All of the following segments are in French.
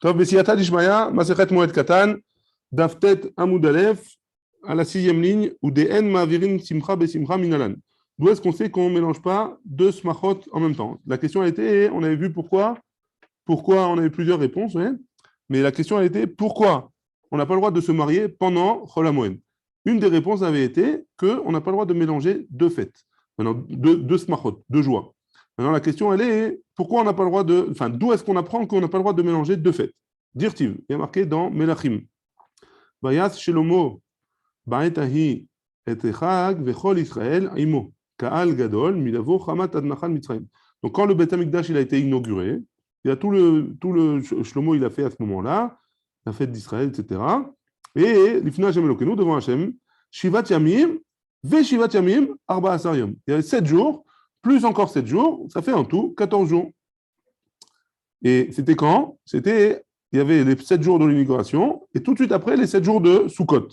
Tov Besiyata Dishmaya, Masechet Moed Katan, Daftet Amoud Aleph, à la 6e ligne, ou des En Ma'avirin Simcha Besimcha Minalan. D'où est-ce qu'on sait qu'on ne mélange pas deux smachot en même temps? La question a été, on avait vu pourquoi on avait plusieurs réponses, ouais, mais la question a été pourquoi on n'a pas le droit de se marier pendant Chol HaMoed. Une des réponses avait été qu'on n'a pas le droit de mélanger deux fêtes, maintenant deux smachot, deux joies. Maintenant la question elle est pourquoi on n'a pas le droit de, enfin d'où est-ce qu'on apprend qu'on n'a pas le droit de mélanger deux fêtes? Dirtiv, il y a marqué dans Melachim. Vayas Shelomo Ba'etahi et Chag vechol Israël imo Ka'al Gadol milavo Chamat Adnachal Mitzrayim. Donc quand le Beth Amikdash il a été inauguré, il y a tout le Shlomo il a fait à ce moment-là, la fête d'Israël, etc. Et l'Ifna Hashem Elokeinu devant Hashem, Shivat Yamim, Ve Shivat Yamim, Arba Asar Yom. Il y avait 7 jours, plus encore 7 jours, ça fait en tout 14 jours. Et c'était quand? C'était, il y avait les 7 jours de l'inauguration, et tout de suite après, les 7 jours de Sukkot.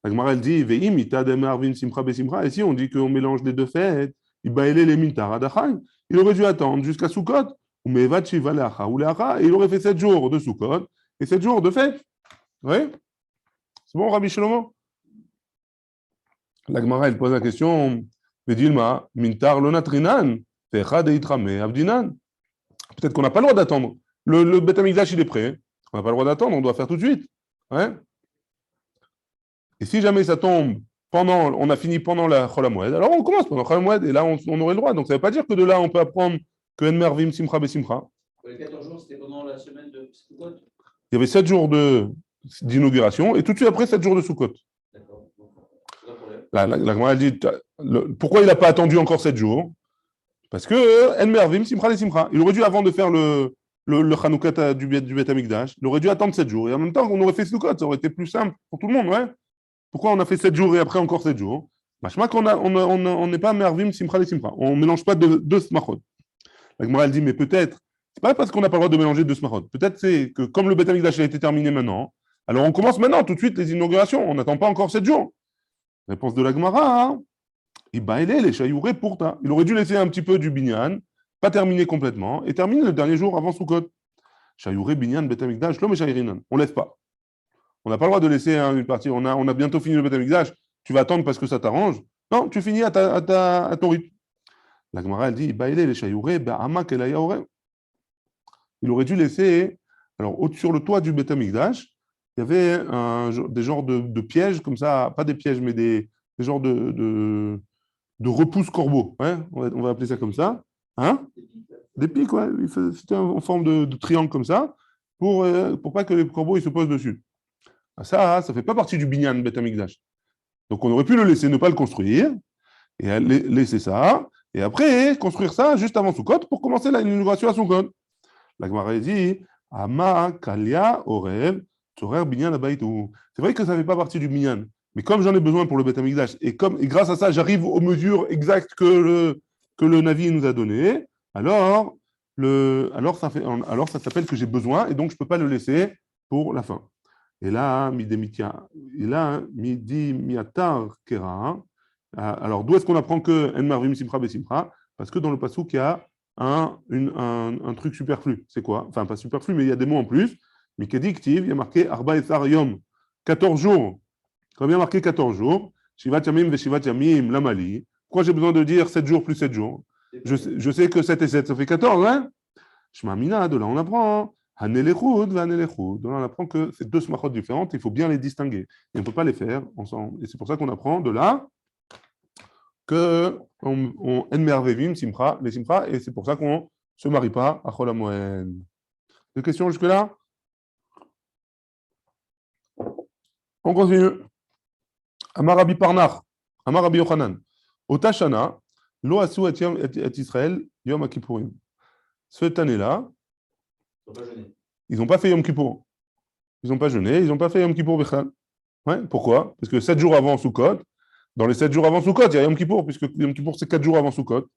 La Gemara elle dit, Ve'im itadem arvin simcha besimcha, et si on dit qu'on mélange les deux fêtes, il aurait dû attendre jusqu'à Sukkot, et il aurait fait 7 jours de Sukkot et 7 jours de fête. Oui? C'est bon, Rabbi Shlomo? La Gemara, elle pose la question, Vedilma, mintar lonatrinan, fecha deitrame avdinan. Peut-être qu'on n'a pas le droit d'attendre. Le Beth Amikdash, il est prêt. On n'a pas le droit d'attendre, on doit faire tout de suite. Ouais? Et si jamais ça tombe on a fini pendant la Chol HaMoed, alors on commence pendant Chol HaMoed, et là, on aurait le droit. Donc ça ne veut pas dire que de là, on peut apprendre que En Mervim Simcha Besimcha. Les 14 jours, c'était pendant la semaine de Sukkot. Il y avait 7 jours d'inauguration, et tout de suite après, 7 jours de Sukkot. D'accord. La Gemara dit, pourquoi il n'a pas attendu encore 7 jours? Parce que En Mervim Simcha Besimcha. Il aurait dû, avant de faire le Chanukah du Beth Amikdash, il aurait dû attendre 7 jours. Et en même temps, on aurait fait Sukkot, ça aurait été plus simple pour tout le monde, ouais. Pourquoi on a fait 7 jours et après encore 7 jours? Machma qu'on n'est pas Mervim Simcha Simcha. On ne mélange pas deux smachot. La Gemara elle dit, mais peut-être, c'est pas parce qu'on n'a pas le droit de mélanger deux smachot. Peut-être c'est que comme le Beth Amikdash a été terminé maintenant, alors on commence maintenant tout de suite les inaugurations. On n'attend pas encore 7 jours. Réponse de la Gemara, hein? Il aurait dû laisser un petit peu du binyan, pas terminer complètement, et terminer le dernier jour avant Sukkot. Shayouré binyan Beth Amikdash, l'homme et on laisse pas. On n'a pas le droit de laisser une partie. On a bientôt fini le Beth Amikdash. Tu vas attendre parce que ça t'arrange. Non, tu finis à ton rythme. La Gemara, elle dit, il aurait dû laisser, alors sur le toit du Beth Amikdash, il y avait des genres de pièges comme ça, pas des pièges, mais des genres de repousse corbeaux. Ouais, on va appeler ça comme ça. Hein? Des pics, ouais. C'était en forme de triangle comme ça, pour pas que les corbeaux ils se posent dessus. Ça ne fait pas partie du binyan Beth Amikdash. Donc on aurait pu le laisser, ne pas le construire, et laisser ça, et après construire ça juste avant Sukkot pour commencer l'inauguration à Sukkot. La Gemara dit, Ama Kalia Orev, Tzorer Binyan Abaytou. C'est vrai que ça ne fait pas partie du binyan, mais comme j'en ai besoin pour le Beth Amikdash, et grâce à ça, j'arrive aux mesures exactes que le Navi nous a données, alors ça s'appelle que j'ai besoin, et donc je ne peux pas le laisser pour la fin. Et là, midi miatar kera. Alors, d'où est-ce qu'on apprend que En Marvim Simcha Besimcha? Parce que dans le passouk, il y a un truc superflu. C'est quoi? Enfin, pas superflu, mais il y a des mots en plus. Mikedi Ktiv, il y a marqué Arba Esar Yom, 14 jours. Quand il y a marqué 14 jours, Shivat Yamim Veshivat Yamim Lamali. Pourquoi j'ai besoin de dire 7 jours plus 7 jours? Je sais que 7 et 7, ça fait 14, hein? Shema Mina, de là on apprend. Hanelechud, Vanelechud. On apprend que c'est deux smachot différentes, il faut bien les distinguer. Et on ne peut pas les faire ensemble. Et c'est pour ça qu'on apprend de là qu'on enmervevim simcha, les simcha, et c'est pour ça qu'on ne se marie pas à Chol HaMoed. Des questions jusque-là? On continue. Amar Rabbi Parnach, Amar Rabbi Yochanan. Otashana, lo asu et Israël, Yom HaKippurim. Cette année-là, ils n'ont pas fait Yom Kippour. Ils n'ont pas jeûné, ils n'ont pas fait Yom Kippour Bechal. Ouais, pourquoi? Parce que 7 jours avant Sukkot, dans les 7 jours avant Sukkot, il y a Yom Kippour, puisque Yom Kippour, c'est 4 jours avant Sukkot.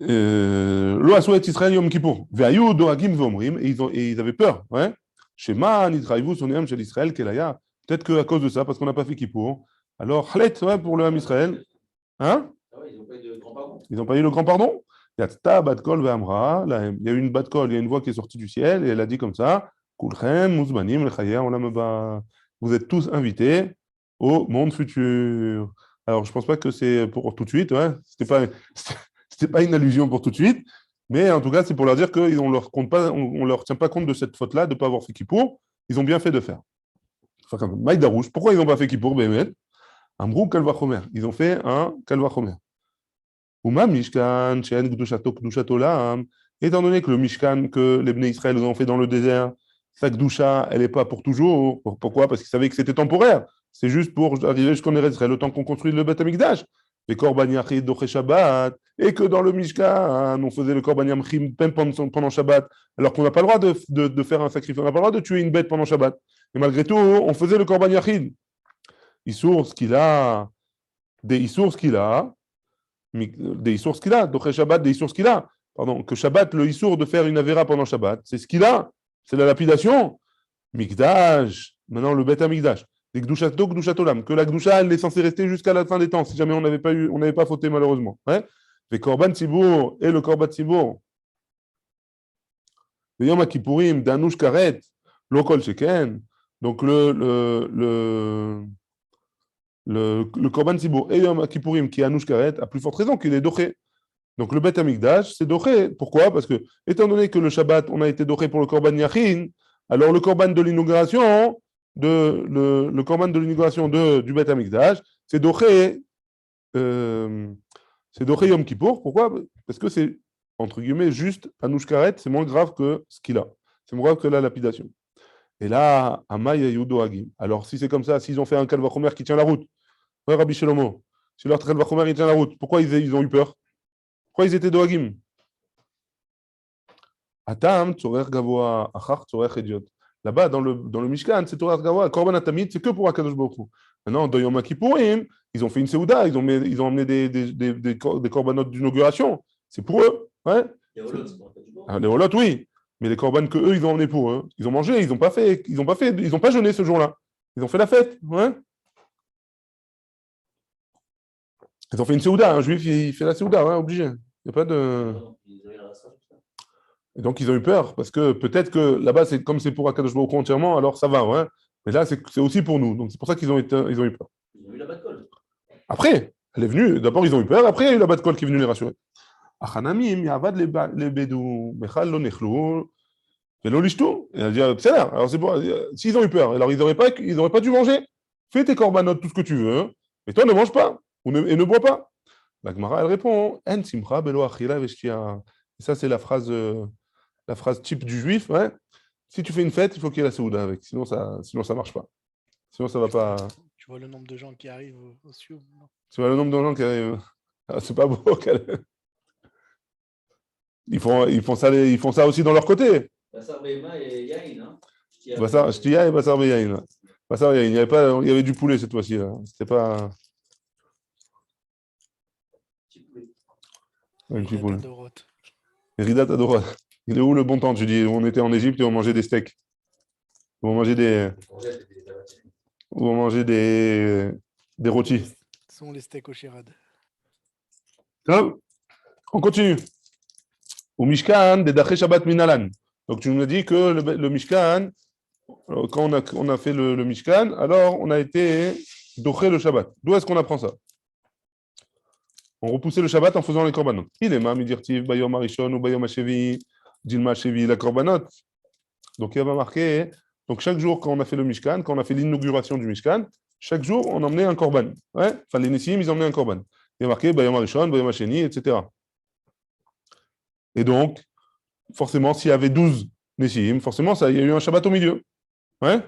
Lo asu et Israël Yom Kippour. Ve'ayu doagim ve'omrim, et ils avaient peur. Ouais. Shema nitraïvu sonéam shel Israël kelaya. Peut-être qu'à cause de ça, parce qu'on n'a pas fait Kippour. Alors, Halet, ouais, pour le Ham Israël. Hein? Ils n'ont pas eu de grand pardon. Ils n'ont pas eu le grand pardon. Yatzta bat kol ve'amra lahem. Il y a eu une bat kol, il y a une voix qui est sortie du ciel et elle a dit comme ça, Kulchem muzmanim l'chaya olam haba. Vous êtes tous invités au monde futur. Alors, je ne pense pas que c'est pour tout de suite, ouais. C'était pas une allusion pour tout de suite, mais en tout cas, c'est pour leur dire qu'on leur compte pas, on leur tient pas compte de cette faute-là, de ne pas avoir fait Kippour. Ils ont bien fait de faire. Enfin, comme Maïda Rouge. Pourquoi ils n'ont pas fait Kippour, Bémet? Un brou kalvachomer. Ils ont fait un kalvachomer. Uma Mishkan, Shen Gdushato Gdushato Lam. Étant donné que le Mishkan que les Bnei Israël ont fait dans le désert, sa Gdusha, elle n'est pas pour toujours. Pourquoi? Parce qu'ils savaient que c'était temporaire. C'est juste pour arriver jusqu'en Eretz Israël, le temps qu'on construit le Beth Amikdash. Les Korban Yachid Doche Shabbat. Et que dans le Mishkan, on faisait le Korban Yachid pendant Shabbat, alors qu'on n'a pas le droit de faire un sacrifice. On n'a pas le droit de tuer une bête pendant Shabbat. Et malgré tout, on faisait le Korban Yachid. Issour ce qu'il a, des Issour ce qu'il a, des Issour ce qu'il a, Doche Shabbat, des Issour ce qu'il a. Pardon, que Shabbat, le Issour de faire une Avera pendant Shabbat, c'est ce qu'il a, c'est la lapidation. Mikdash, maintenant le Beth Amikdash, des Gdushato, Gdushatolam, que la Gdusha, elle est censée rester jusqu'à la fin des temps, si jamais on n'avait pas fauté malheureusement. Ouais. Les Korban Tzibour et le Korban Tzibour. Le Yom Kippourim, Danush Karet, Lokol Sheken, donc le Korban Tzibour et Yom Kippourim qui est Anush Karet, a plus forte raison qu'il est doché. Donc le Beth Amikdash, c'est doché. Pourquoi? Parce que, étant donné que le Shabbat, on a été doché pour le Korban Yachin, alors le Korban de l'inauguration, le Korban de l'inauguration du Beth Amikdash, c'est doché Yom Kippour. Pourquoi? Parce que c'est, entre guillemets, juste Anush Karet, c'est moins grave que ce qu'il a. C'est moins grave que la lapidation. Et là, Amaya Yudo Hagim. Alors, si c'est comme ça, s'ils ont fait un Kalvachomer qui tient la route, ouais, Rabbi Shelomo, si leur Kalvachomer il tient la route, pourquoi ils ont eu peur? Pourquoi ils étaient Doagim? Atam, Tzorer Gavoa, Achar, Tzorer Ediot. Là-bas, dans le Mishkan, c'est Tzorer Gavoa, Korban Atamid, c'est que pour Akadosh Baruch Hu. Maintenant, dans Yom Kippourim, ils ont fait une Seuda, ils ont emmené des Korbanot d'inauguration. C'est pour eux. Ouais. Les Holot, oui. Mais les Korban que eux, ils ont emmené pour eux. Ils ont mangé, ils n'ont pas jeûné ce jour-là. Ils ont fait la fête. Ouais. Ils ont fait une Seuda. Un juif, il fait la Seuda, ouais, obligé. Il n'y a pas de. Et donc, ils ont eu peur, parce que peut-être que là-bas, comme c'est pour Akadosh Baruch Hu entièrement, alors ça va, ouais. Mais là, c'est aussi pour nous. Donc, c'est pour ça qu'ils ont eu peur. Ils ont eu la batte-colle. Après, elle est venue. D'abord, ils ont eu peur. Après, il y a eu la batte-colle qui est venue les rassurer. Achanamim, Yavad les Bédou, Mechal lo nechlu, Velo lishtu. Et elle dit, c'est là. Alors, c'est bon. S'ils ont eu peur, alors ils n'auraient pas dû manger. Fais tes corbanotes, tout ce que tu veux, mais toi, ne mange pas. Et ne bois pas. La Gemara, elle répond, En simcha belo achila veshtia. Et ça, c'est la phrase type du juif. Ouais. Si tu fais une fête, il faut qu'il y ait la Séouda avec. Sinon, ça ne marche pas. Sinon, ça ne va pas. Tu vois le nombre de gens qui arrivent au Sioux. Tu vois le nombre de gens qui arrivent. Ah, c'est pas beau. Ils font ça aussi dans leur côté. Bassar Behema et Yain. Hein, Bassar Shtia et Bassar Beyain. Bassar Beyain. Il y avait du poulet cette fois-ci. Là. C'était pas. Un petit poulet. Ridat Adorot. Il est où le bon temps? Tu dis, on était en Égypte et on mangeait des steaks. On mangeait des rôtis. Ce sont les steaks au Shirad. On continue. Au Mishkan, des Daché Shabbat Minalan. Donc tu nous as dit que le Mishkan, quand on a fait le Mishkan, alors on a été doché le Shabbat. D'où est-ce qu'on apprend ça? On repoussait le Shabbat en faisant les korbanot. Il est ma midirtiv, bayom arishon ou bayom hashevi, dilma hashevi, la korbanot. Donc il va marquer, donc chaque jour quand on a fait le Mishkan, quand on a fait l'inauguration du Mishkan, chaque jour on emmenait un korban. Ouais? Enfin les Nessim, ils emmenaient un korban. Il y a marqué bayom arishon, bayom hasheni, etc. Et donc, forcément, s'il y avait 12 Nessim, forcément, il y a eu un Shabbat au milieu. Ouais?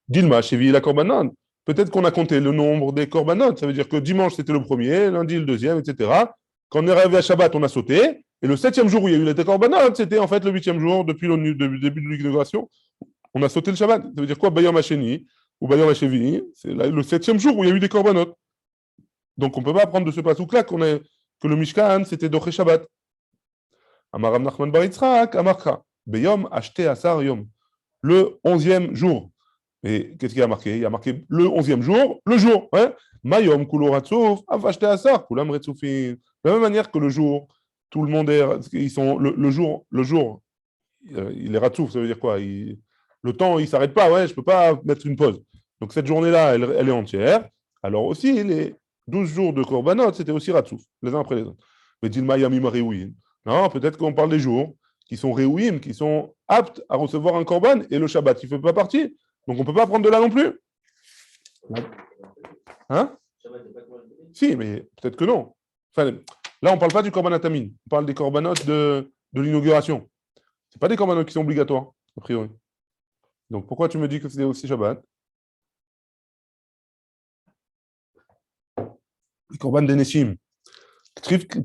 Dilma, Chevi, la korbanot. Peut-être qu'on a compté le nombre des korbanot. Ça veut dire que dimanche, c'était le premier, lundi, le deuxième, etc. Quand on est arrivé à Shabbat, on a sauté. Et le 7e jour où il y a eu les korbanot, c'était en fait le 8e jour depuis le début de l'inauguration. On a sauté le Shabbat. Ça veut dire quoi? Bayom Hasheni ou Bayom Hashevi, c'est le 7e jour où il y a eu des korbanot. Donc on ne peut pas apprendre de ce pasouk-là que le Mishkan, c'était Doché Shabbat. Amaram Nachman Bar Yitzhak, Amarka, Beyom Ashte Asar Yom. Le 11e jour. Et qu'est-ce qu'il y a marqué? Il y a marqué le 11e jour, le jour. Hein? Mayom kulo ratsouf, avashte asar, kulam retsoufin. De la même manière que le jour, tout le monde est. Ils sont, le jour, il est ratsouf, ça veut dire quoi? Le temps, il ne s'arrête pas, ouais, je ne peux pas mettre une pause. Donc cette journée-là, elle est entière. Alors aussi, les 12 jours de Korbanot, c'était aussi ratsouf, les uns après les autres. Mais Dilma Yamim Réouïm. Non, peut-être qu'on parle des jours qui sont Réouïm, qui sont aptes à recevoir un Korban, et le Shabbat, il ne fait pas partie. Donc on ne peut pas prendre de là non plus. Hein? Si, mais peut-être que non. Enfin, là, on ne parle pas du Korban Atamin. On parle des Korbanot de l'inauguration. Ce pas des Korbanot qui sont obligatoires, a priori. Donc pourquoi tu me dis que c'est aussi Shabbat? Les Korban des Nessim.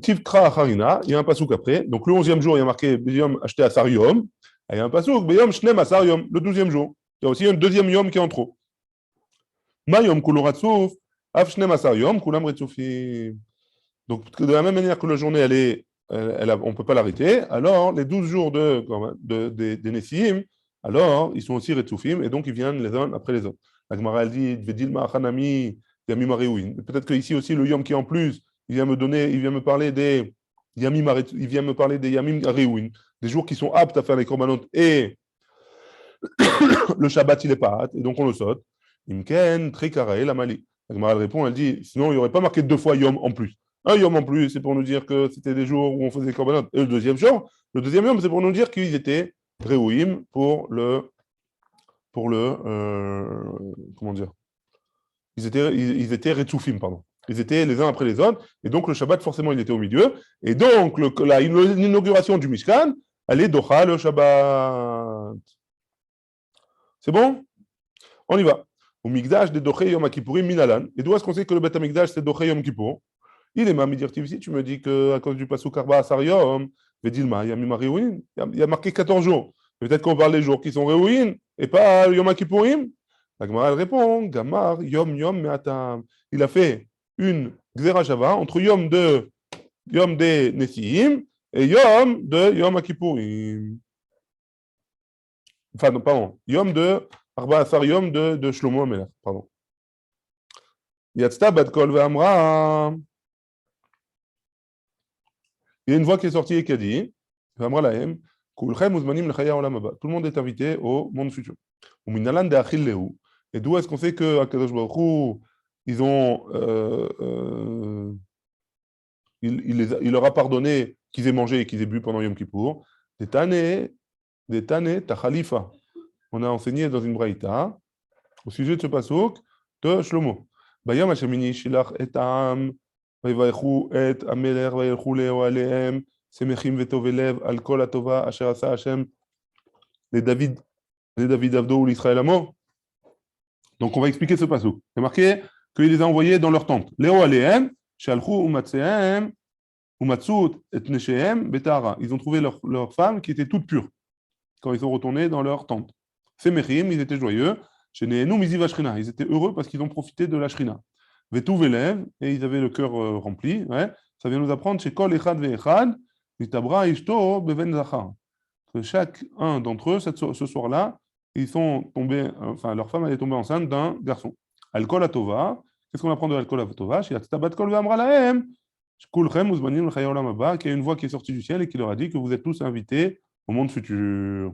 Tivkra Harina, il y a un pasouk après. Donc le 11e jour, il y a marqué Beyom acheté à Sariom. Il y a un pasouk, Beyom Shnem à Sariom, le 12e jour. Il y a aussi un deuxième yom qui est en trop. Mayom Kuloratsouf, Af Shnem à Sariom, Kulam Retsoufim. Donc de la même manière que la journée, on ne peut pas l'arrêter, alors les 12 jours des Nessim, alors ils sont aussi Retsoufim, et donc ils viennent les uns après les autres. La Gemara elle dit, Vedilma Hanami, Yamim Areuin. Peut-être qu'ici aussi, le yom qui est en plus, il vient me parler des Yamim Areuin, des jours qui sont aptes à faire les korbanot, et le Shabbat, il est pas hâte, et donc on le saute. Imken, Trikare, la Mali. La Gemara répond, elle dit, sinon il n'y aurait pas marqué 2 fois yom en plus. Un yom en plus, c'est pour nous dire que c'était des jours où on faisait les korbanot. Et le deuxième yom, c'est pour nous dire qu'ils étaient Réouim pour le comment dire? Ils étaient Retsoufim, pardon. Ils étaient les uns après les autres, et donc le Shabbat, forcément, il était au milieu. Et donc, l'inauguration du Mishkan, elle est Docha le Shabbat. C'est bon? On y va. Au Mikdash de Doché Yom Kippourim Minalan. Et d'où est-ce qu'on sait que le Beth Mikdash c'est Doché Yom Kippour? Il est Mamidirtiv ici, tu me dis qu'à cause du Pasuk Arba Asar Yom, Vedilma, Yamim Réouin, il y a marqué 14 jours. Peut-être qu'on parle des jours qui sont Réouin et pas Yom Kippourim. La Gemara elle répond, Gamar Yom Yom Meatam. Il a fait une Xerashava entre Yom des Nessiim et Yom de Yom Kippourim. Enfin, non, pardon, Yom de Arba Asar Yom de Shlomo Amelach, pardon. Yatzta bat kol ve'amra. Il y a une voix qui est sortie et qui a dit, ve'amra lahem, kulchem uzmanim lechaya olam haba. Tout le monde est invité au monde futur. Uminalan de achil lehu. Et d'où est-ce qu'on sait que Akadosh Baruch Hu, ils ont, il leur a pardonné qu'ils aient mangé et qu'ils aient bu pendant Yom Kippour. Des tane tachalifa. On a enseigné dans une braïta au sujet de ce pasuk de Shlomo. Bayam hashemini shilach etam vayvayechu et ameler vayelchu leoalehem semechim vetovelev al kol atova asher asa Hashem les David Avdo ou l'Israël Amo. Donc on va expliquer ce pasuk. C'est marqué qu'il les a envoyés dans leur tente. Leoalehem shalchu umatsehem umatsut et neshehem betara. Ils ont trouvé leur femme qui était toute pure quand ils sont retournés dans leur tente. Semechim, ils étaient joyeux. Ils étaient heureux parce qu'ils ont profité de la Shrina. Vetou velev, et ils avaient le cœur rempli. Ouais. Ça vient nous apprendre chez Kol Echad Ve'echad, Mitabra Ishto Beven Zachar. Chacun d'entre eux, ce soir-là, ils sont tombés, enfin leur femme elle est tombée enceinte d'un garçon. Al-Kol Atova, qu'est-ce qu'on apprend de Al-Kol Atova? Chez Atzabat Kol Ve'amra Lahem, Kulchem Uzmanim L'Chaya Olam Haba, qui a une voix qui est sortie du ciel et qui leur a dit que vous êtes tous invités au monde futur.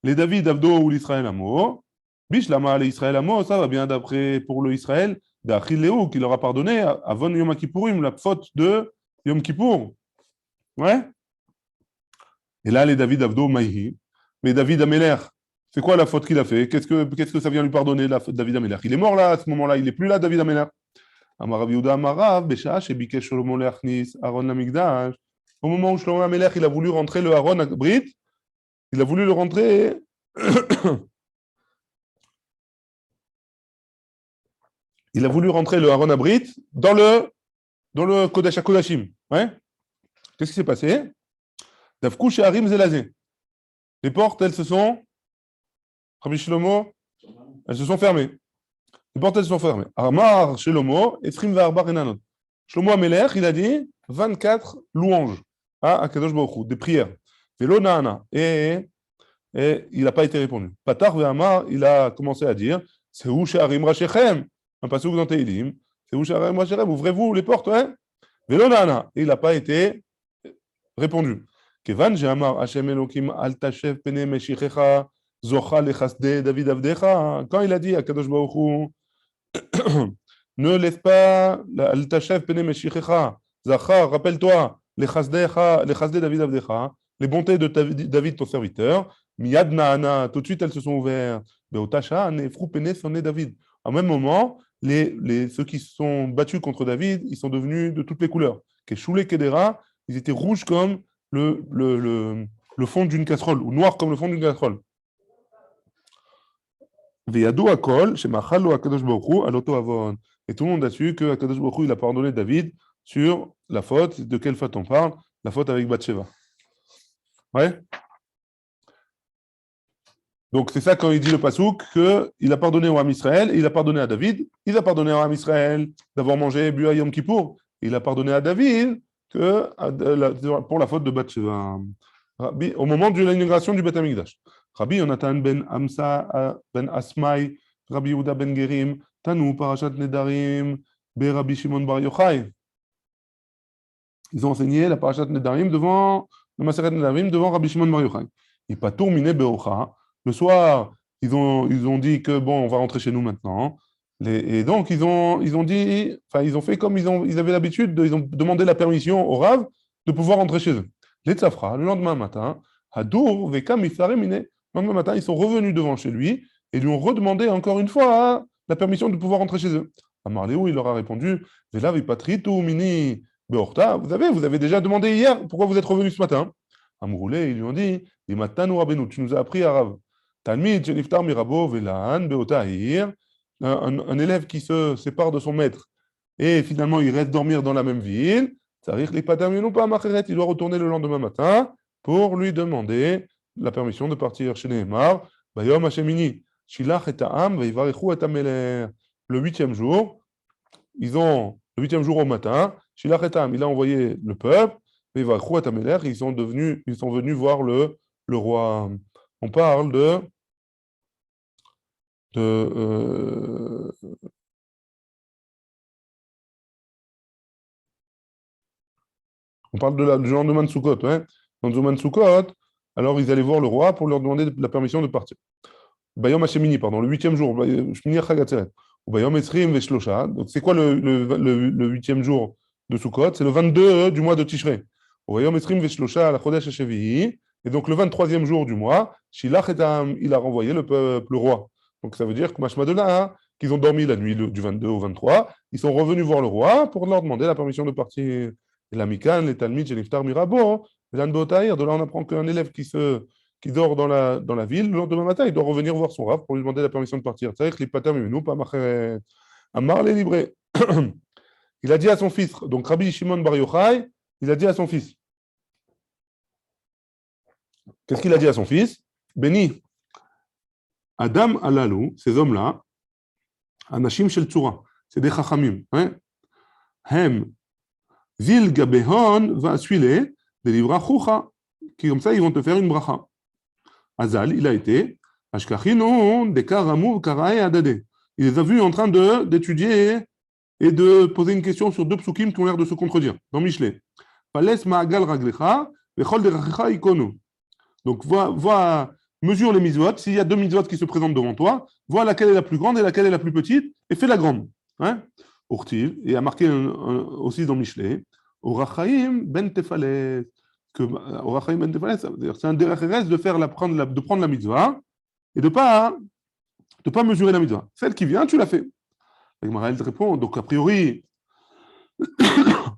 Les David Avdo ou l'Israël Amo, Bishlama l'Israël Amo, ça va bien d'après pour le Israël, d'Achil Léo qui leur a pardonné avant Yom Kippourim, la faute de Yom Kippour. Ouais. Et là, les David Avdo Maïhi, mais David Améler, c'est quoi la faute qu'il a fait? Qu'est-ce que ça vient lui pardonner, la faute de David Améler? Il est mort là, à ce moment-là, il n'est plus là, David Améler. Amarav Yehuda Amarav, Besha, Shebikesh Shlomo Leachnis, Aaron Lamigdash. Au moment où Shlomo Améler, il a voulu rentrer le Aaron à Brit, il a voulu le rentrer. Il a voulu rentrer le Aaron Abrit dans le Kodesh HaKodashim. Ouais. Qu'est-ce qui s'est passé? Davkou Sheharim Zelazé. Les portes, elles se sont. Rabbi Shlomo, elles se sont fermées. Les portes, elles se sont fermées. Amar Shlomo, Ephrim Ve'arba Renanot. Shlomo Amelech, il a dit 24 louanges à Akadosh Baruch Hu, des prières. Velo Naana. Et et il n'a pas été répondu. Patar ve'amar, il a commencé à dire, c'est où she'arim rachechem, un pasuk dans Teilim, c'est où she'arim rachechem, ouvrez-vous les portes, hein? Velo nana, et il n'a pas été répondu. Kevan she'amar Hashem Elokim al tashev pene meshichecha zocha lechasde David avdecha, quand il a dit à Kadosh Baruch Hu, ne laisse pas al tashev pene meshichecha, zachar, rappelle-toi, lechasde David avdecha, les bontés de David ton serviteur, Miyad Naana, tout de suite elles se sont ouvertes. Beotasha, Nefrou Pene, sonné David. Au même moment, ceux qui se sont battus contre David, ils sont devenus de toutes les couleurs. Keshoule Kedera, ils étaient rouges comme le fond d'une casserole, ou noirs comme le fond d'une casserole. Veyadou Akol, Shemachalo Akadosh Baruch Hu, Aloto Avon. Et tout le monde a su que Akadosh Baruch Hu, il a pardonné David sur la faute. De quelle faute on parle? La faute avec Bathsheba. Ouais. Donc c'est ça quand il dit le pasouk qu'il a pardonné au Ham Israël et il a pardonné à David. Il a pardonné au Ham Israël d'avoir mangé et bu à Yom Kippour. Il a pardonné à David pour la faute de Bathsheba. Au moment de l'inauguration du Beth Amikdash. Rabbi Yonatan ben Amsa ben Asmai, Rabbi Yehuda ben Gerim, Tanu Parashat Nedarim, be Rabbi Shimon Bar Yochai. Ils ont enseigné la Parashat Nedarim devant le Maseret Nedarim devant Rabbi Shimon Bar Yochai. Et pas tourminé Beocha. Le soir, ils ont dit que bon, on va rentrer chez nous maintenant. Et donc, ils ont fait comme ils avaient l'habitude, ils ont demandé la permission au Rav de pouvoir rentrer chez eux. Les Tzafra, le lendemain matin, Hadour, Vekam, Ifarimine, le lendemain matin, ils sont revenus devant chez lui et lui ont redemandé encore une fois la permission de pouvoir rentrer chez eux. Amarléou, il leur a répondu, Vela Vipatritu Mini Beorta, vous avez déjà demandé hier, pourquoi vous êtes revenus ce matin? Amroulé, ils lui ont dit, Limatanu Rabbeinu, tu nous as appris à Rav. Talmid, Jeniftar Mirabo, Velan, Beotahir, un élève qui se sépare de son maître et finalement il reste dormir dans la même ville, il doit retourner le lendemain matin pour lui demander la permission de partir chez Nehemar. Bayom Hashemini, Shilach et Ta'am, Veivarechu et Ameler. Le 8e jour, le 8e jour au matin, Shilach et Ta'am, il a envoyé le peuple, Veivarechu et Ameler, ils sont venus voir le roi. On parle on parle du lendemain de Sukkot. Hein. Dans le lendemain de Sukkot, alors ils allaient voir le roi pour leur demander la permission de partir. Bayom Hashemini, pardon, le 8e jour, Shmini Chagatzeret. Bayom Esrim Veshlosha. Donc c'est quoi le 8e jour de Sukkot? C'est le 22 du mois de Tishrei. Bayom Esrim Veshlosha, la Chodesh Hashevi'i. Et donc le 23e jour du mois, Shilach etam, il a renvoyé le peuple, le roi. Donc ça veut dire que Mashmadona, hein, qu'ils ont dormi la nuit du 22 au 23, ils sont revenus voir le roi pour leur demander la permission de partir. Et la Mikan, les Talmid, Jeniftar Mirabo, Velan Beotahir, de là on apprend qu'un élève qui dort dans la ville, le lendemain matin, il doit revenir voir son Rav pour lui demander la permission de partir. C'est vrai que les patins, mais nous, pas marrer. Amar les librés. Il a dit à son fils, donc Rabbi Shimon Bar Yochai, il a dit à son fils. Qu'est-ce qu'il a dit à son fils? Béni, Adam Alalou, ces hommes-là, Anashim Shel Tzura, c'est des Chachamim. Hein? Hem, Vil Gabehon va suiler des livres Choucha, qui comme ça ils vont te faire une bracha. Azal, il a été, Ashkachino, des Karamou, Karae, Adade. Il les a vus en train d'étudier et de poser une question sur deux psukim qui ont l'air de se contredire, dans Michelet. Pales Ma'agal Raglecha, Vechol Derachecha Ikono. Donc, mesure les mitzvot. S'il y a deux mitzvot qui se présentent devant toi, vois laquelle est la plus grande et laquelle est la plus petite, et fais la grande. Hein? Urtiv, et a marqué aussi dans Michelet, Orachaim ben Tefales. Orachaim ben Tefales, c'est un derech de prendre la mitzvah et de pas mesurer la mitzvah. Celle qui vient, tu l'as fait. Et Maral répond, donc a priori,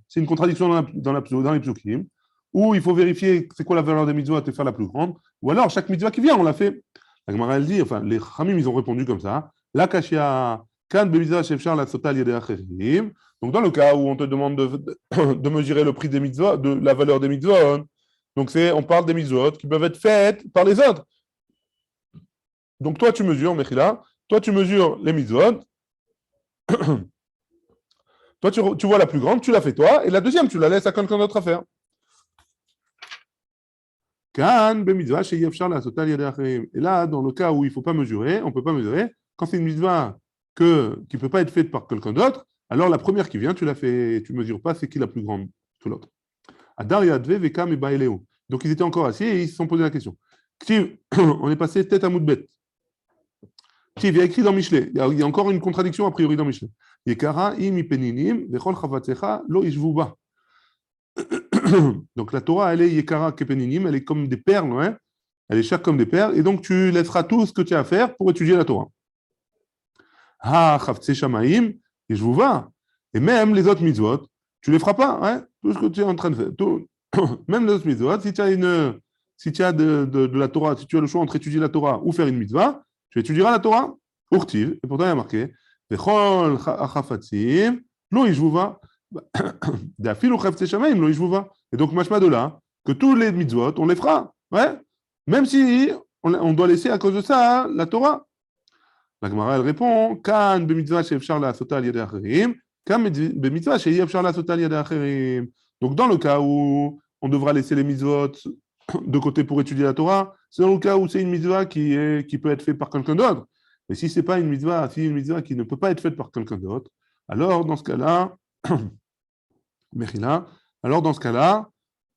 c'est une contradiction dans les psukim, où il faut vérifier c'est quoi la valeur des mitzvot et faire la plus grande, ou alors chaque mitzvah qui vient, on l'a fait. La Gemara elle dit, enfin les Chamim ils ont répondu comme ça, la kashia kan bemitzvah shefshar la sotal yedei acherim. Donc dans le cas où on te demande de mesurer le prix des mitzvot, de la valeur des mitzvot, donc on parle des mitzvot qui peuvent être faites par les autres. Donc toi tu mesures, Mechila, toi tu mesures les mitzvot. Toi, tu vois la plus grande, tu la fais toi, et la deuxième, tu la laisses à quelqu'un d'autre à faire. Kan b'mitzvah she'y efshar la'asota al yadei acherim. Et là, dans le cas où il ne faut pas mesurer, on ne peut pas mesurer, quand c'est une mitzvah qui ne peut pas être faite par quelqu'un d'autre, alors la première qui vient, tu la fais, tu ne mesures pas, c'est qui la plus grande que l'autre. Adar yadve vekam et baeleo. Donc ils étaient encore assis et ils se sont posé la question. Ktiv, on est passé tête à moudbet. Ktiv, il y a écrit dans Michelet, il y a encore une contradiction a priori dans Michelet. Yekara im ipeninim vechol chavatzecha lo ishvuba. Donc la Torah, elle est Yekara Kepeninim, elle est comme des perles, hein, elle est chère comme des perles, et donc tu laisseras tout ce que tu as à faire pour étudier la Torah. Ha, Chavtse Shamaim, et je vous vois. Et même les autres mitzvot, tu ne les feras pas, hein, tout ce que tu es en train de faire. Tout, même les autres mitzvot, si tu as de la Torah, si tu as le choix entre étudier la Torah ou faire une mitzvah, tu étudieras la Torah. Urtiv, et pourtant il y a marqué Vechol Chafatzim, Lo Yishvuva. Et donc, mashma de là, que tous les mitzvot, on les fera. Ouais? Même si on doit laisser à cause de ça la Torah. La Gemara, elle répond Kan b'mitzvah she'efshar la'asota al yadei acherim, kan b'mitzvah she'y efshar la'asota al yadei acherim. Donc, dans le cas où on devra laisser les mitzvot de côté pour étudier la Torah, c'est dans le cas où c'est une mitzvah qui peut être faite par quelqu'un d'autre. Mais si ce n'est pas une mitzvah, si une mitzvah qui ne peut pas être faite par quelqu'un d'autre, alors dans ce cas-là, Mechila, alors dans ce cas-là,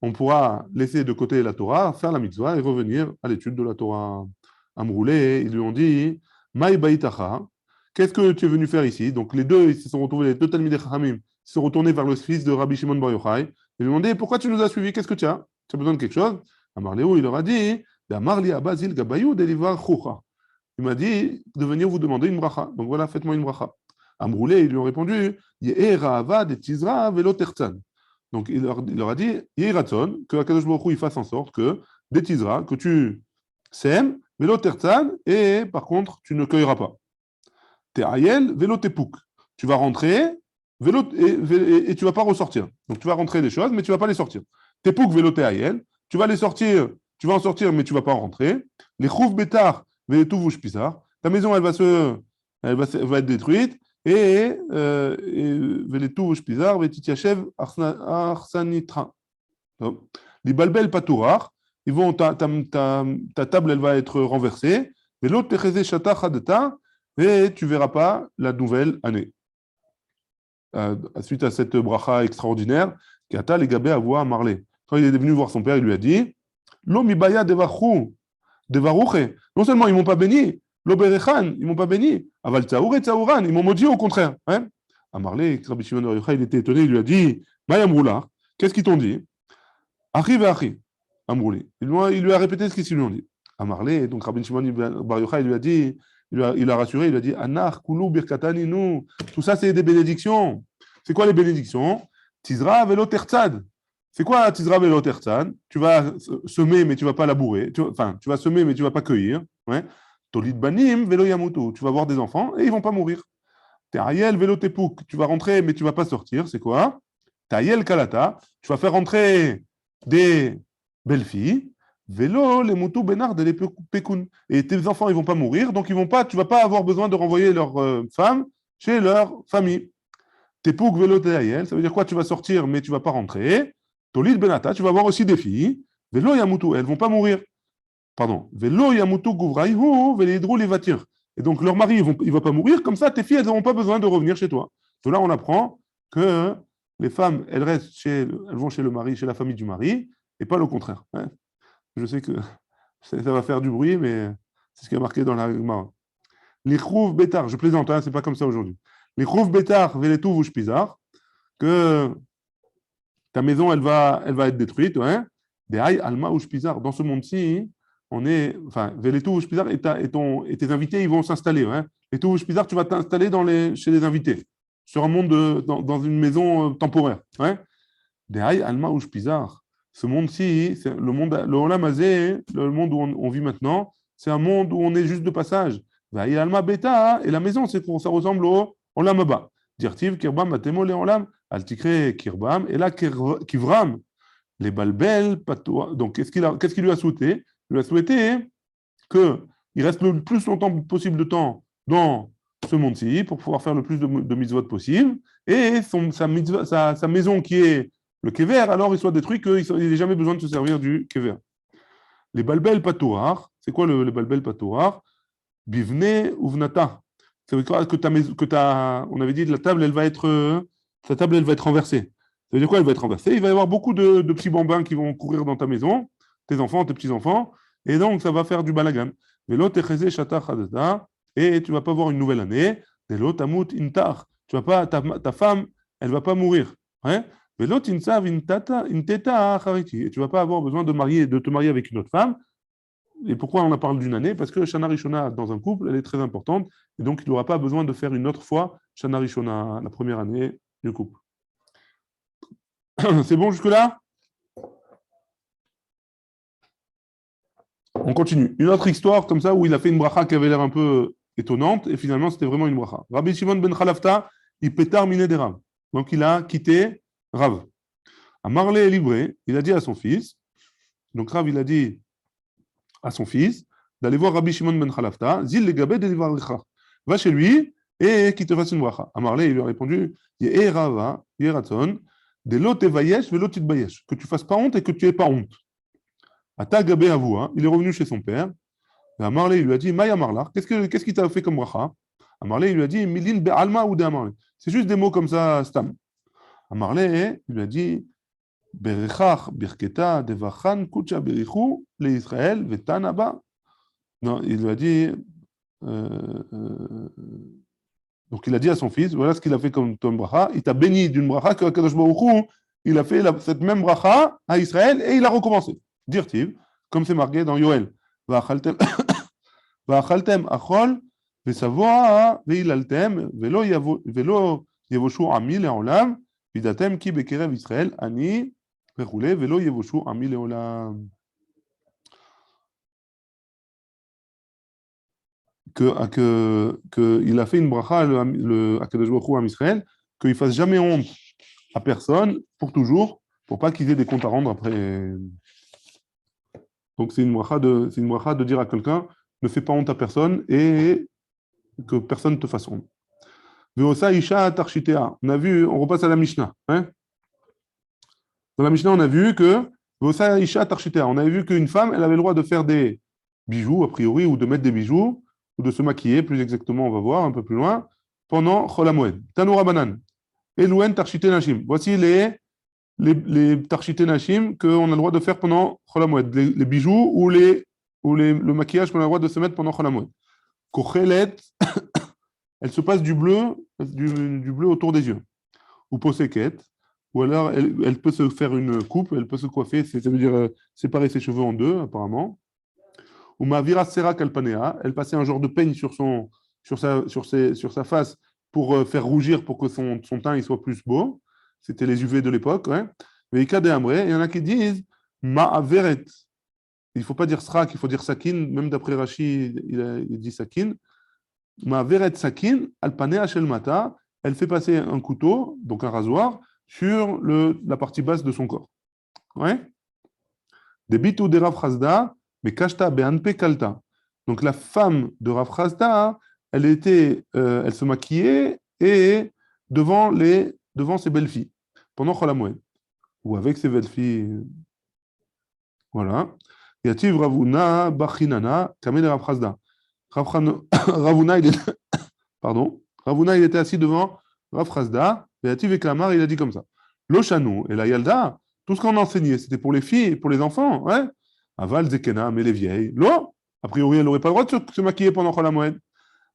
on pourra laisser de côté la Torah, faire la mitzvah et revenir à l'étude de la Torah. Amroulé, ils lui ont dit Maï baïtacha, qu'est-ce que tu es venu faire ici? Donc les deux, ils se sont retrouvés, les deux Talmidei Chachamim, ils se sont retournés vers le fils de Rabbi Shimon Bar Yochai. Ils lui ont demandé pourquoi tu nous as suivis? Qu'est-ce que tu as? Tu as besoin de quelque chose? Amarléo, il leur a dit Amarli abazil gabayou delivar choucha. Il m'a dit de venir vous demander une bracha. Donc voilà, faites-moi une bracha. Amroulé, ils lui ont répondu donc il leur a dit que Akadosh Baruch Hu il fasse en sorte que des tizra, que tu sèmes, vélo tertzan, et par contre tu ne cueilleras pas. Te'ayel, vélo tepouk. Tu vas rentrer et tu ne vas pas ressortir. Donc tu vas rentrer les choses, mais tu ne vas pas les sortir. Tepouk, vélo te'ayel, tu vas les sortir, tu vas en sortir, mais tu ne vas pas en rentrer. Les chouv betar, vélo touvush pisar. Ta maison, elle va être détruite. Et Veletuv Pizar, Vetitiachev Arsanitra. Les balbel patourar, ils vont, ta table, elle va être renversée. Et l'autre, Techeze Shata Chadeta, et tu ne verras pas la nouvelle année. Suite à cette bracha extraordinaire, Kata les Gabé à voir Marley. Quand il est venu voir son père, il lui a dit Lo mibaya devarouche. Non seulement ils ne m'ont pas béni, l'Oberechan, ils ne m'ont pas béni. Aval Tzaour et Tzaouran, ils m'ont maudit au contraire. Hein? Amarlé, Rabbi Shimon Bar Yochai, il était étonné, il lui a dit Mayamroula, qu'est-ce qu'ils t'ont dit? Arrive à Achi, Amrouli. Il lui a répété ce qu'ils lui ont dit. Amarlé, donc Rabbi Shimon Bar Yochai, il lui a dit, il a rassuré, il lui a dit Anar, Koulou, Birkatani, nous, tout ça c'est des bénédictions. C'est quoi les bénédictions? Tizra, Velo Tertzad. C'est quoi Tizra, Velo Tertzad? Tu vas semer, mais tu ne vas pas labourer. Tu vas semer, mais tu ne vas pas cueillir. Ouais. Tolid banim, vélo yamutu. Tu vas avoir des enfants et ils ne vont pas mourir. Ta'ayel, vélo tepouk. Tu vas rentrer, mais tu ne vas pas sortir. C'est quoi? Ta'ayel kalata. Tu vas faire rentrer des belles filles. Vélo, les mutu benar de les pekun. Et tes enfants, ils ne vont pas mourir. Donc, tu ne vas pas avoir besoin de renvoyer leurs femmes chez leur famille. Tepouk, vélo, ta'ayel. Ça veut dire quoi? Tu vas sortir, mais tu ne vas pas rentrer. Tolid benata. Tu vas avoir aussi des filles. Vélo yamutu. Elles ne vont pas mourir. Pardon. Vélo yamutu gouvraïhu, vélédrou les vatir. Et donc, leur mari, il ne va pas mourir. Comme ça, tes filles, elles n'auront pas besoin de revenir chez toi. De là, on apprend que les femmes, elles vont chez le mari, chez la famille du mari, et pas le contraire. Hein. Je sais que ça va faire du bruit, mais c'est ce qui est marqué dans la Gemara. Les chouv bétar, je plaisante, hein, c'est pas comme ça aujourd'hui. Les chouv bétar, vélétou vouch pizar, que ta maison, elle va être détruite. Hein. Des haï alma ouch pizar. Dans ce monde-ci, on est, enfin, Vélétou Pizar et tes invités, ils vont s'installer. Hein. Vélétou Pizar, tu vas t'installer chez les invités, sur un monde, dans une maison temporaire. Hein. Des haï alma ouch pizar. Ce monde-ci, c'est le monde, le Olam Hazé, le monde où on vit maintenant, c'est un monde où on est juste de passage. Des alma beta, et la maison, ça ressemble au Olam Haba. Dirtiv kirbam atemo le Olam, altikre kirbam, et là kivram, les balbel patois. Donc, qu'est-ce qu'il lui a souhaité? Il lui a souhaité qu'il reste le plus longtemps possible de temps dans ce monde-ci pour pouvoir faire le plus de mitzvot possible, et sa maison qui est le kever, alors il soit détruit, qu'il n'ait jamais besoin de se servir du kever. Les balbel patouar, c'est quoi le balbel patouar? Bivne ou vnata. Ça veut dire on avait dit la table, ta table, elle va être renversée. Ça veut dire quoi, elle va être renversée? Il va y avoir beaucoup de petits bambins qui vont courir dans ta maison, tes enfants, tes petits-enfants, et donc ça va faire du balagan. Mais l'autre, et tu ne vas pas avoir une nouvelle année. Et l'autre, amut intar. Tu vas pas, ta femme, elle ne va pas mourir. Hein? Mais l'autre, insav inteta hariti. Et tu ne vas pas avoir besoin de te marier avec une autre femme. Et pourquoi on en parle d'une année? Parce que Shana Rishona, dans un couple, elle est très importante. Et donc, il n'aura pas besoin de faire une autre fois Shana Rishona, la première année du couple. C'est bon jusque-là? On continue. Une autre histoire comme ça où il a fait une bracha qui avait l'air un peu étonnante et finalement c'était vraiment une bracha. Rabbi Shimon ben Khalafta, il pétard miné des Rav. Donc il a quitté Rav. À Marley est livré, il a dit à son fils, donc Rav il a dit à son fils d'aller voir Rabbi Shimon ben Khalafta, Zil le gabé de l'ivaricha. Va chez lui et qu'il te fasse une bracha. À Marley il lui a répondu, Yeh Rava, Yeh Ratzon, de l'ot vayesh, velo bayesh, que tu fasses pas honte et que tu aies pas honte. Ata gabé avoua, il est revenu chez son père. Et Amarlé, il lui a dit, Maya Marla, qu'est-ce qu'il t'a fait comme bracha? Amarlé, il lui a dit, Milin be'alma ou de Amarlé. C'est juste des mots comme ça, stam. Amarlé, il lui a dit, Berechach, Birketa, Devachan, Kucha, Berichu, le Israël, Vetanaba. Non, il lui a dit, euh, euh, donc il a dit à son fils, voilà ce qu'il a fait comme bracha, il t'a béni d'une bracha que Kadosh Baruch Hu, il a fait cette même bracha à Israël et il a recommencé. Dirtiv, comme c'est marqué dans Yoel. ואכלתם אכול ושבוע והיללתם ולא יבושו עמי לעולם וידעתם כי בקרב ישראל אני וכולי ולא יבושו עמי לעולם. Il a fait une bracha à Kadosh Baruch Hu à Israël, qu'il ne fasse jamais honte à personne pour toujours, pour pas qu'ils aient des comptes à rendre après. Donc c'est une bracha de dire à quelqu'un ne fais pas honte à personne et que personne ne te fasse honte. Veosa Isha Tarchitea. On repasse à la Mishnah. Hein? Dans la Mishnah, on a vu que Veosa Isha Tarchitea. On avait vu qu'une femme, elle avait le droit de faire des bijoux, a priori, ou de mettre des bijoux, ou de se maquiller, plus exactement, on va voir un peu plus loin, pendant Chol HaMoed. Tanoura Banan. Elouen Tarchite Nashim. Voici les Tarchite Nashim qu'on a le droit de faire pendant Chol HaMoed. Les bijoux ou le maquillage qu'on a le droit de se mettre pendant Chol HaMoed. Kochelet, elle se passe du bleu autour des yeux. Ou poseket, ou alors elle peut se faire une coupe, elle peut se coiffer, ça veut dire séparer ses cheveux en deux, apparemment. Ou mavira sera kalpanea, elle passait un genre de peigne sur sa face pour faire rougir, pour que son teint il soit plus beau. C'était les UV de l'époque. Ouais. Mais il y en a qui disent ma'averet. Il ne faut pas dire srak, il faut dire sakin. Même d'après Rashi, il dit sakin. Ma'averet sakin, alpanea shel mata. Elle fait passer un couteau, donc un rasoir, sur la partie basse de son corps. Ouais. Des bitou de Rav Chazda, mais kashta be'anpe kalta. Donc la femme de Rav Chazda, elle se maquillait et devant ses belles-filles, pendant Chol HaMoed. Ou avec ses belles-filles. Voilà. Yativ Ravuna Bachinana, Kamel Rav Chazda. Ravuna, il était assis devant Rav Chazda, Yativ et Klamar, il a dit comme ça. L'Oshanu et la Yalda, tout ce qu'on enseignait, c'était pour les filles, pour les enfants. Ouais. Aval Zekena, mais les vieilles. L'eau, a priori, elle n'aurait pas le droit de se maquiller pendant Chol HaMoed.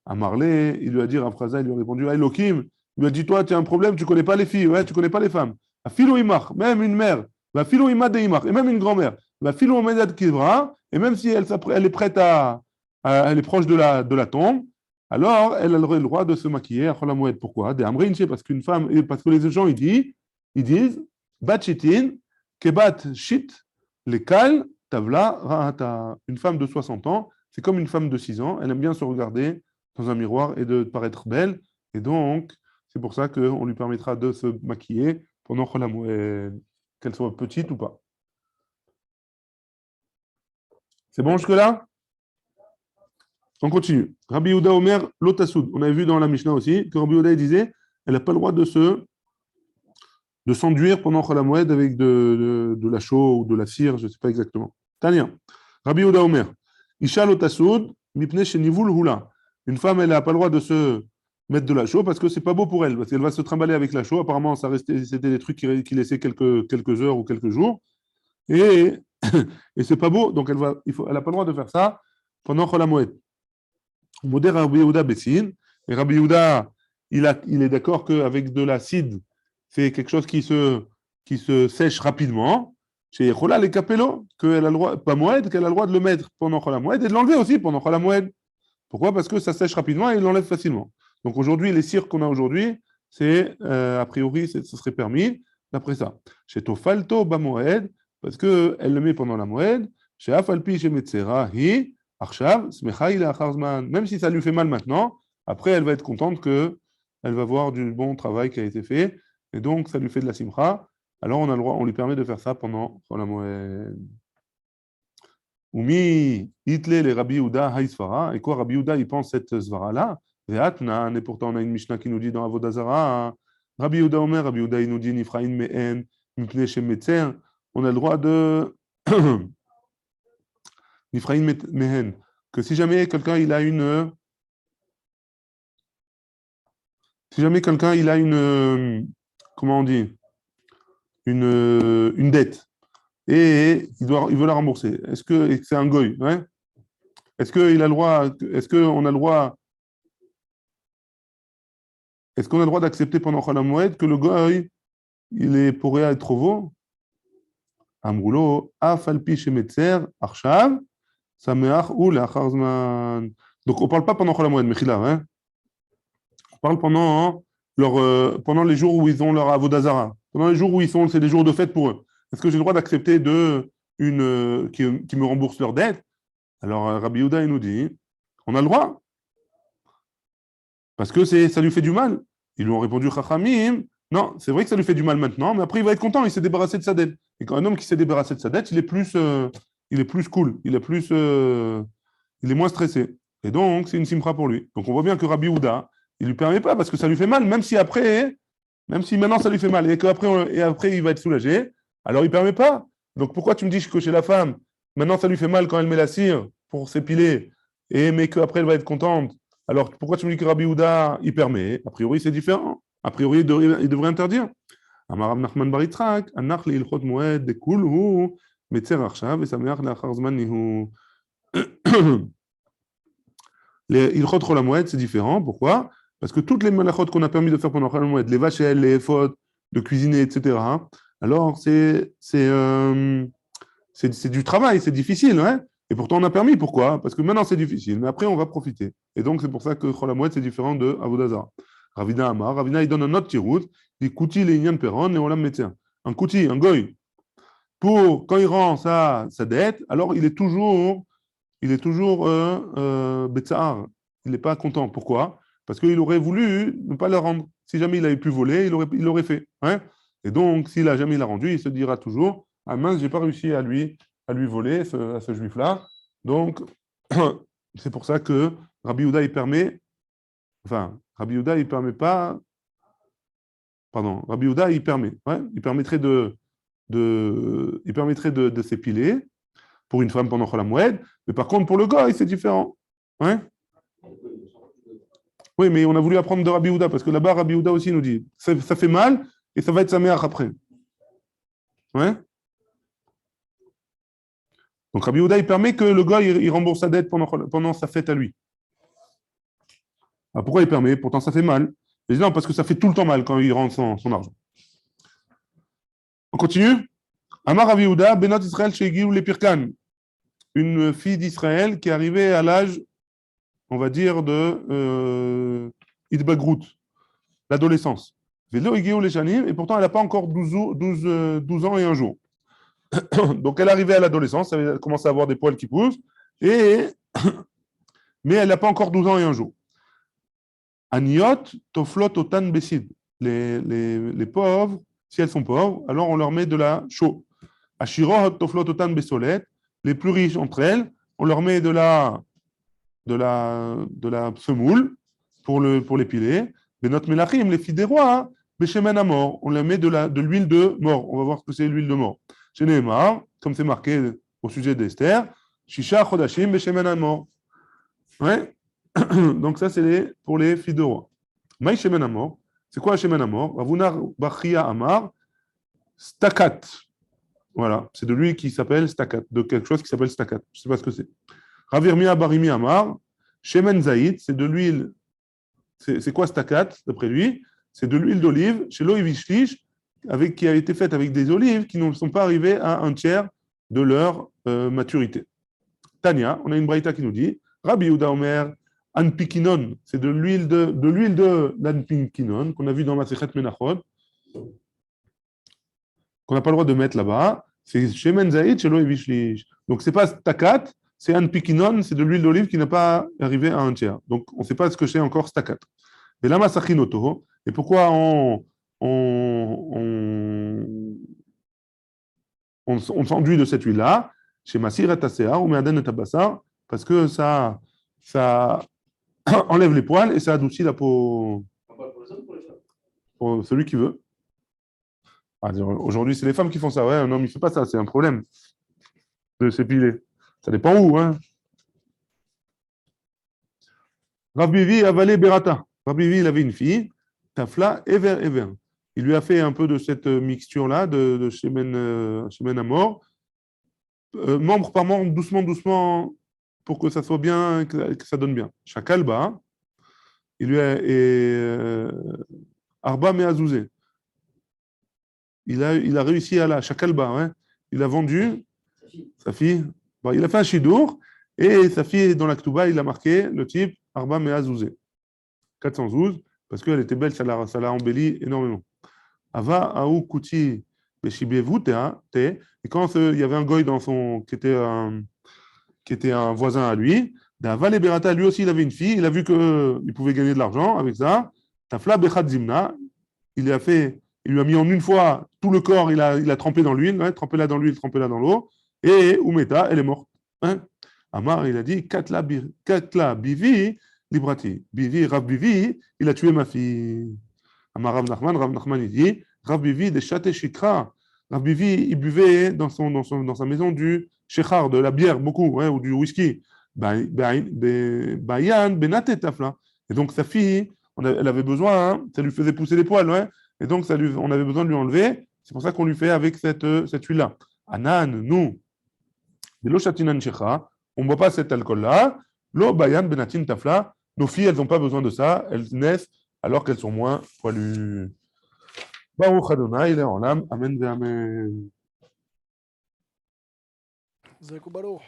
À Marley, il lui a dit, Rav Chazda, il lui a répondu, ah, Elohim, il lui a dit, toi, tu as un problème, tu ne connais pas les filles, ouais, tu ne connais pas les femmes. A Philo Imach, même une mère, va Philo Imad de Imach, et même une grand-mère, va Philo Omedat Kivra, et même si elle est prête elle est proche de la tombe, alors elle aurait le droit de se maquiller à Chol HaMoed. Pourquoi? Des Amrinche, parce parce que les gens, ils disent, Bat Shitin, Kebat Shit, les Kal, Tavla, Rahata. Une femme de 60 ans, c'est comme une femme de 6 ans, elle aime bien se regarder dans un miroir et de paraître belle, et donc, c'est pour ça qu'on lui permettra de se maquiller pendant Chol HaMoed, qu'elle soit petite ou pas. C'est bon jusque-là? On continue. Rabbi Yehuda Omer, Lotasoud. On avait vu dans la Mishnah aussi que Rabbi Yehuda disait elle n'a pas le droit de s'enduire pendant Chol HaMoed avec de la chaux ou de la cire, je ne sais pas exactement. Tania. Rabbi Yehuda Omer, Isha lo tasoud, mipnei shenivul hula. Une femme, elle n'a pas le droit de se mettre de la chaux parce que c'est pas beau pour elle, parce qu'elle va se trimballer avec la chaux. Apparemment, c'était des trucs qui laissaient quelques heures ou quelques jours. Et, et c'est pas beau, donc elle n'a pas le droit de faire ça pendant Chol HaMoed. Modé Rabbi Yehuda Bessin, et Rabbi Yehuda, il est d'accord qu'avec de l'acide, c'est quelque chose qui se sèche rapidement. Chez Yechola, les capello, qu'elle a le droit, pas Moed, qu'elle a le droit de le mettre pendant Chol HaMoed et de l'enlever aussi pendant Chol HaMoed. Pourquoi? Parce que ça sèche rapidement et il l'enlève facilement. Donc aujourd'hui, les cires qu'on a aujourd'hui, c'est, a priori, ce serait permis d'après ça. Chez Tofalto Bamoed, parce qu'elle le met pendant la Moed, chez Afalpi, chez Metzera, hi, Arshav, Smechaï, la Charzman. Même si ça lui fait mal maintenant, après, elle va être contente qu'elle va voir du bon travail qui a été fait, et donc ça lui fait de la simcha. Alors on a le droit, on lui permet de faire ça pendant la Moed. Umi itle les Rabbi Yehuda haïsvara. Et quoi, Rabbi Yehuda, il pense cette svara-là. Et pourtant, on a une Mishnah qui nous dit dans Avodah Zarah, Rabbi Yehuda Omer, Rabbi Yehuda, il nous dit Nifraïn mehen, mipnei shem metzer. On a le droit de Nifraïn mehen, que si jamais quelqu'un il a une. Si jamais quelqu'un il a une. Comment on dit? Une dette. Et il veut la rembourser. Est-ce que c'est un goy, hein? Est-ce qu'on a le droit d'accepter pendant Chol HaMoed que le goy il pourrait être trop beau? Amroulo, afalpi shemetzer, arshav, sameach ou lachar zman. Donc on ne parle pas pendant Chol HaMoed, mechila, hein? On parle pendant les jours où ils ont leur avodah zara, pendant les jours où c'est des jours de fête pour eux. Est-ce que j'ai le droit d'accepter qui me rembourse leur dette? Alors Rabbi Yehuda il nous dit, on a le droit, parce que ça lui fait du mal. Ils lui ont répondu Chachamim, non, c'est vrai que ça lui fait du mal maintenant, mais après il va être content, il s'est débarrassé de sa dette. Et quand un homme qui s'est débarrassé de sa dette, il est plus cool, il est moins stressé. Et donc c'est une simcha pour lui. Donc on voit bien que Rabbi Yehuda, il lui permet pas parce que ça lui fait mal, même si maintenant ça lui fait mal et après il va être soulagé. Alors il ne permet pas. Donc pourquoi tu me dis que chez la femme, maintenant ça lui fait mal quand elle met la cire pour s'épiler, mais qu'après elle va être contente? Alors pourquoi tu me dis que Rabbi Yehuda, il permet? A priori c'est différent. A priori il devrait interdire. Amar Nachman bar Yitzhak, Anach li ilchot moed de kul hu metzer achshav et sameach leachar zman nihu. Les ilchot chol hamoed c'est différent. Pourquoi? Parce que toutes les malachot qu'on a permis de faire pendant chol hamoed, les vachel, les ephod, de cuisiner, etc. Alors, c'est du travail, c'est difficile, hein? Et pourtant, on a permis. Pourquoi? Parce que maintenant, c'est difficile, mais après, on va profiter. Et donc, c'est pour ça que Chol HaMoed, c'est différent de Avodah Zarah. Ravina Amar, Ravina, il donne un autre tirout, il dit Kouti, les Inyan Peron, et Olam Metzer. Un Kouti, un goy, quand il rend sa dette, alors il est toujours Betsahar. Il n'est pas content. Pourquoi? Parce qu'il aurait voulu ne pas le rendre. Si jamais il avait pu voler, il l'aurait fait. Hein? Et donc, s'il a jamais l'a rendu, il se dira toujours ah mince, j'ai pas réussi à lui voler à ce juif-là. Donc, c'est pour ça que Rabbi Yehuda, Rabbi Yehuda, il permet pas. Pardon, Rabbi Yehuda, il permet. Ouais, il permettrait de s'épiler pour une femme pendant Chol HaMoed, mais par contre, pour le gars, c'est différent. Ouais? Oui, mais on a voulu apprendre de Rabbi Yehuda, parce que là-bas, Rabbi Yehuda aussi nous dit ça fait mal et ça va être sa mère après. Ouais? Donc Rabbi Yehuda, il permet que le gars, il rembourse sa dette pendant sa fête à lui. Alors pourquoi il permet? Pourtant, ça fait mal. Il dit non, parce que ça fait tout le temps mal quand il rend son argent. On continue? Amar Rabbi Yehuda, Benot Israël Shegiou le Pirkan. Une fille d'Israël qui est arrivée à l'âge, on va dire, de Idbagrout, l'adolescence. Vélo Igiou les Shanim, et pourtant elle n'a pas encore 12 ans et un jour. Donc elle est arrivée à l'adolescence, elle commence à avoir des poils qui poussent, mais elle n'a pas encore 12 ans et un jour. Aniot, Toflot, Otan, Bessid. Les pauvres, si elles sont pauvres, alors on leur met de la chaux. Ashirot, Toflot, Otan, Besolet. Les plus riches entre elles, on leur met de la semoule pour l'épiler. Mais notre Melachim, les filles des rois, Beshemen à mort, on leur met de l'huile de mort. On va voir ce que c'est l'huile de mort. Chez Nehemar, comme c'est marqué au sujet d'Esther, Shisha Chodashim Beshemen Amor. Ouais. Donc ça, c'est pour les filles de roi. Maï Shemen Amor. C'est quoi Shemen Amor? Ravunar Bachia Amar. Stakat. Voilà, c'est de lui qui s'appelle Stakat, de quelque chose qui s'appelle Stakat. Je ne sais pas ce que c'est. Ravirmia Barimi Amar. Shemen Zaïd, c'est de l'huile. C'est quoi Stakat, d'après lui? C'est de l'huile d'olive chez l'Oivishlish, qui a été faite avec des olives qui ne sont pas arrivées à un tiers de leur maturité. Tania, on a une braïta qui nous dit Rabbi Yehuda Omer, Anpikinon, c'est de l'huile de l'Anpikinon qu'on a vu dans Masechet Menachot, qu'on n'a pas le droit de mettre là-bas. C'est Shemen Zaïd chez l'Oivishlish. Donc c'est pas Stakat, c'est Anpikinon, c'est de l'huile d'olive qui n'a pas arrivé à un tiers. Donc on ne sait pas ce que c'est encore Stakat. Et là, Masachinoto, et pourquoi on s'enduit de cette huile-là, chez Masir et Tasséar, ou Meaden et Tabassar, parce que ça enlève les poils et ça adoucit la peau pour celui qui veut. Aujourd'hui, c'est les femmes qui font ça. Ouais, un homme, il ne fait pas ça, c'est un problème de s'épiler. Ça dépend où. Hein. Rav Bivi avalé Berata. Rav Bivi, il avait une fille, Tafla, Ever. Il lui a fait un peu de cette mixture-là, de Shemen Amor, membre par membre, doucement, pour que ça soit bien, que ça donne bien. Chakalba, il lui a Arba Meazouzé. Il a réussi à la Chakalba, hein. Il a vendu sa fille. Bon, il a fait un chidour et sa fille, dans la Ktouba, il a marqué le type Arba Meazouzé. 412, parce qu'elle était belle, ça l'a embelli énormément. Ava Aou Kouti Beshibevu Te, et quand il y avait un goy qui était un voisin à lui, Dava Berata, lui aussi il avait une fille, il a vu qu'il pouvait gagner de l'argent avec ça. Tafla Bechat Zimna, il lui a mis en une fois tout le corps, il a trempé dans l'huile, hein, trempé là dans l'huile, trempé là dans l'eau, et Umeta, elle est morte. Hein. Amar, il a dit Katla Bivi, Librati. Bivi, Rav Bivi, il a tué ma fille. Amar Rav Nachman, il dit Rav Bivi de Chate Shikra. Rav Bivi, il buvait dans sa maison du Shechar, de la bière, beaucoup, hein, ou du whisky. Bayan, Benate Tafla. Et donc sa fille, elle avait besoin, hein, ça lui faisait pousser les poils, ouais, et donc on avait besoin de lui enlever. C'est pour ça qu'on lui fait avec cette huile-là. Anan, nous, de l'Oshatinan Shecha, on ne boit pas cet alcool-là. Lo Bayan Benatin Tafla. Nos filles, elles n'ont pas besoin de ça. Elles naissent alors qu'elles sont moins poilues. Baruch Adonai, Le'olam. Amen ve'amen. Zakubalo.